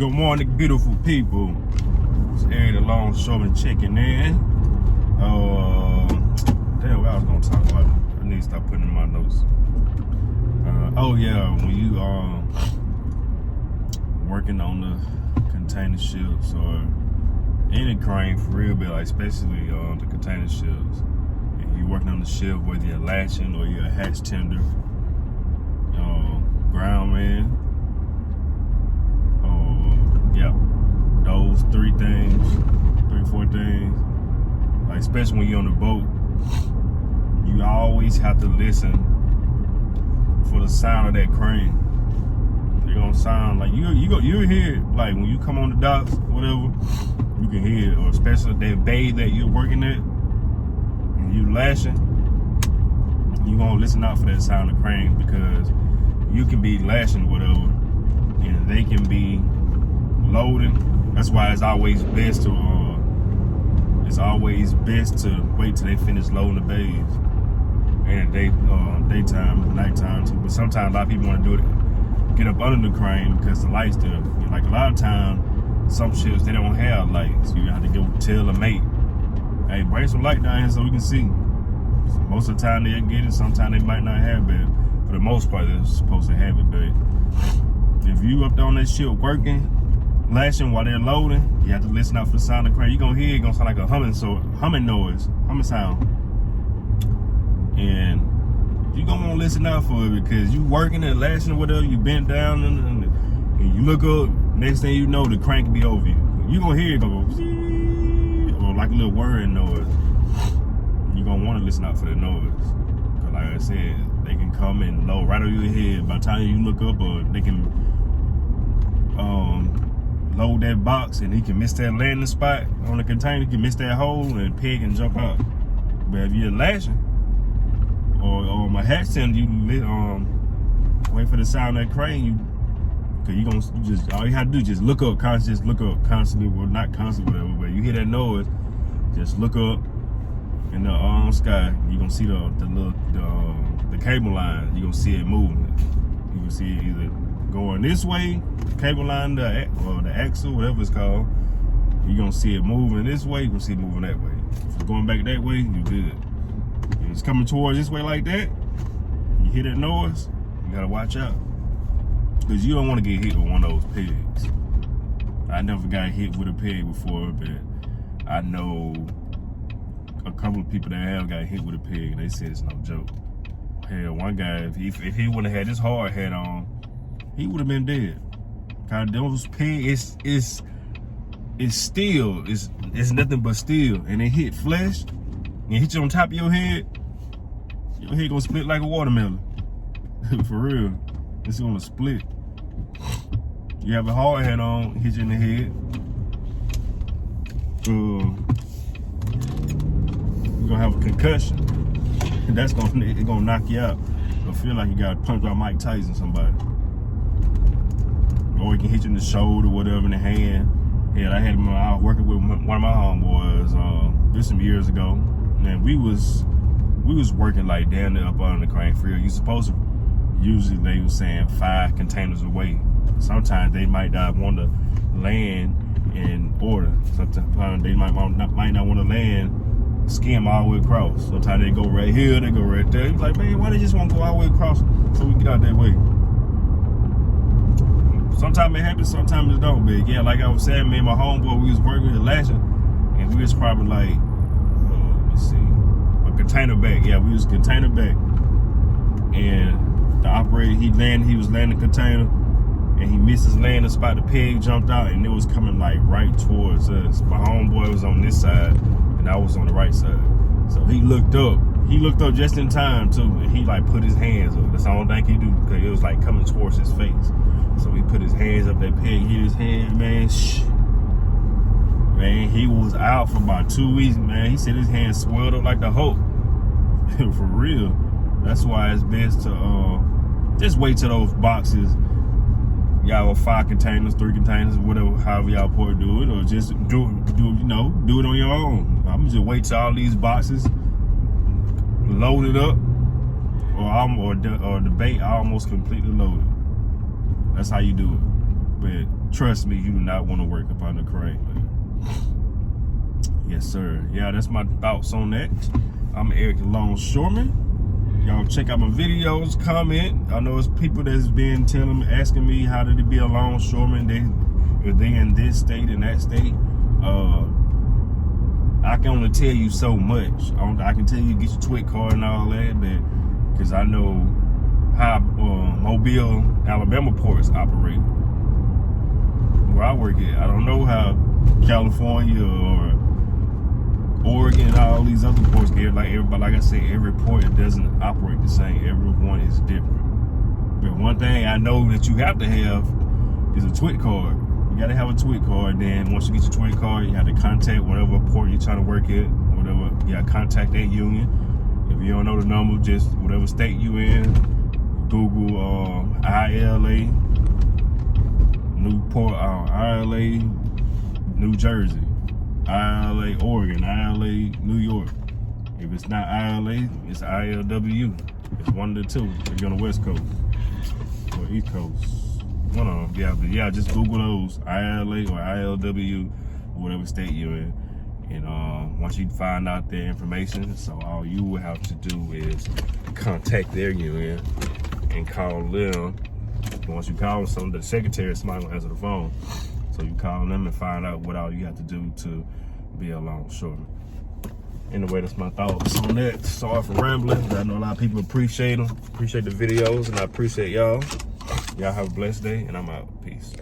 Good morning, beautiful people. It's Eric the Longshoreman checking in. Damn, what I was gonna talk about. I need to stop putting in my notes. Oh yeah, when you working on the container ships or any crane for real, but like especially the container ships, and you working on the ship, whether you're latching or you're a hatch tender, ground man. Yeah, those three, four things. Like especially when you're on the boat, you always have to listen for the sound of that crane. They're gonna sound like you hear it, like when you come on the docks, whatever, you can hear it. Or especially that bay that you're working at and you lashing, you gonna listen out for that sound of crane, because you can be lashing whatever and they can be loading. That's why it's always best to wait till they finish loading the bays. And daytime, nighttime too. But sometimes a lot of people want to do it, get up under the crane because the lights there. Like a lot of times, some ships they don't have lights. You have to go tell a mate, hey, bring some light down here so we can see. So most of the time they'll get it. Sometimes they might not have it. For the most part, they're supposed to have it. But if you up there on that ship working, lashing while they're loading, you have to listen out for the sound of the crane. You're gonna hear it gonna sound like a humming sound. And you're gonna wanna listen out for it, because you working and lashing or whatever, you bent down and you look up, next thing you know, the crane can be over you. You're gonna hear it go, or like a little whirring noise. You're gonna wanna listen out for the noise. Cause like I said, they can come and load right over your head. By the time you look up, or they can load that box and he can miss that landing spot on the container, he can miss that hole and peg and jump out. But if you're lashing or my hatch tender, you wait for the sound of that crane, all you have to do is just look up constantly, well not constantly, whatever, but you hear that noise, just look up in the sky, you're gonna see the cable line, you're gonna see it moving. You can see it either going this way, the cable line, or the axle, whatever it's called. You're gonna see it moving this way, you're gonna see it moving that way. If it's going back that way, you're good. If it's coming towards this way like that, you hear that noise, you gotta watch out. Because you don't want to get hit with one of those pegs. I never got hit with a peg before, but I know a couple of people that have got hit with a peg, and they said it's no joke. Hell, one guy, if he wouldn't have had his hard hat on, he would have been dead. Cause those pegs, it's steel. It's nothing but steel, and it hit flesh and hit you on top of your head gonna split like a watermelon. For real, it's gonna split. You have a hard hat on, hit you in the head. You're gonna have a concussion. It's gonna knock you out. You'll feel like you got punched by Mike Tyson, somebody. Or he can hit you in the shoulder, whatever, in the hand. Yeah, I was working with one of my homeboys this some years ago, and we was working like down there up on the crane field. You supposed to, usually they was saying 5 containers away. Sometimes they might not want to land in order. Sometimes they might not want to land, skim all the way across. Sometimes they go right here, they go right there. He's like, man, why they just want to go all the way across so we can get out that way? Sometimes it happens, sometimes it don't. But yeah, like I was saying, me and my homeboy, we was working with lashing, and we was probably like, let's see, a container back. Yeah, we was container back, and the operator, he was landing the container, and he missed his landing spot. The peg jumped out, and it was coming like right towards us. My homeboy was on this side, and I was on the right side. So he looked up. He looked up just in time too, and he like put his hands up. That's the only thing he do, because it was like coming towards his face. So he put his hands up, that peg hit his hand, man. Man, he was out for about 2 weeks, man. He said his hand swelled up like the Hulk. For real. That's why it's best to just wait till those boxes, y'all 5 containers, 3 containers, whatever, however y'all pour do it, or just do it on your own. I'm just wait till all these boxes loaded up, or the bait almost completely loaded. That's how you do it. But trust me, you do not want to work up under Craigslist. Yes, sir. Yeah, that's my thoughts on that. I'm Eric the Longshoreman. Y'all check out my videos, comment. I know it's people that's been asking me how did it be a longshoreman. If they in this state and that state. I can only tell you so much. I can tell you get your twit card and all that, but because I know how Mobile, Alabama ports operate. Where I work at, I don't know how California or Oregon and all these other ports get. Like everybody, like I said, every port it doesn't operate the same. Everyone is different. But one thing I know that you have to have is a twit card. You gotta have a twit card. Then once you get your twit card, you have to contact whatever port you're trying to work at, whatever. You gotta contact that union. If you don't know the number, just whatever state you in, Google ILA, Newport, ILA, New Jersey, ILA, Oregon, ILA, New York. If it's not ILA, it's ILW. It's one of the two. If you're on the West Coast or East Coast. One of them. Yeah, just Google those, ILA or ILW, whatever state you're in. And once you find out their information, so all you will have to do is contact their union and call them. Once you call them, the secretary, somebody will answer the phone. So you call them and find out what all you have to do to be a longshoreman. Anyway, that's my thoughts on that. Sorry for rambling, but I know a lot of people appreciate them, appreciate the videos, and I appreciate y'all. Y'all have a blessed day, and I'm out. Peace.